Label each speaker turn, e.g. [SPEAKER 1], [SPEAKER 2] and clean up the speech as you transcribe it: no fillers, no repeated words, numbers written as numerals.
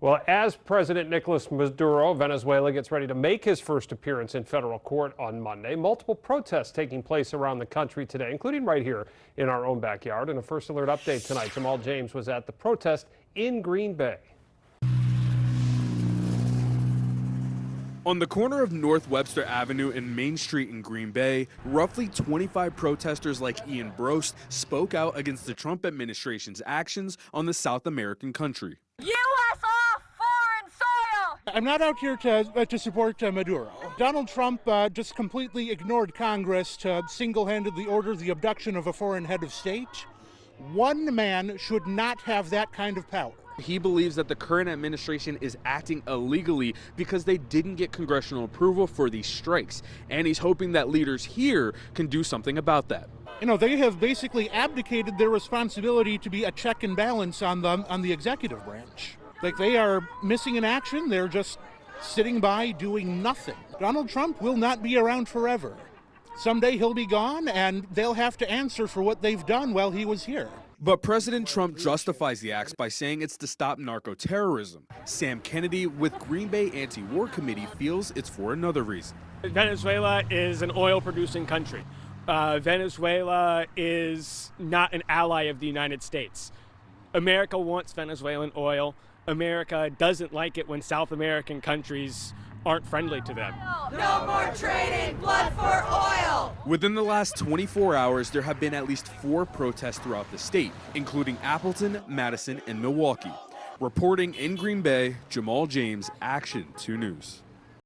[SPEAKER 1] Well, as President Nicolas Maduro of Venezuela gets ready to make his first appearance in federal court on Monday, multiple protests taking place around the country today, including right here in our own backyard. In a First Alert update tonight, Jamal James was at the protest in Green Bay.
[SPEAKER 2] On the corner of North Webster Avenue and Main Street in Green Bay, roughly 25 protesters like Ian Brost spoke out against the Trump administration's actions on the South American country.
[SPEAKER 3] U.S. off foreign soil!
[SPEAKER 4] I'm not out here to support Maduro. Donald Trump just completely ignored Congress to single-handedly order the abduction of a foreign head of state. One man should not have that kind of power.
[SPEAKER 2] He believes that the current administration is acting illegally because they didn't get congressional approval for these strikes, and he's hoping that leaders here can do something about that.
[SPEAKER 4] You know, they have basically abdicated their responsibility to be a check and balance on the executive branch. Like, they are missing in action. They're just sitting by doing nothing. Donald Trump will not be around forever. Someday he'll be gone, and they'll have to answer for what they've done while he was here.
[SPEAKER 2] But President Trump justifies the acts by saying it's to stop narco-terrorism. Sam Kennedy with Green Bay Anti-War Committee feels it's for another reason.
[SPEAKER 5] Venezuela is an oil-producing country. Venezuela is not an ally of the United States. America wants Venezuelan oil. America doesn't like it when South American countries aren't friendly to them.
[SPEAKER 3] No more trading blood for oil!
[SPEAKER 2] Within the last 24 hours, there have been at least 4 protests throughout the state, including Appleton, Madison, and Milwaukee. Reporting in Green Bay, Jamal James, Action 2 News.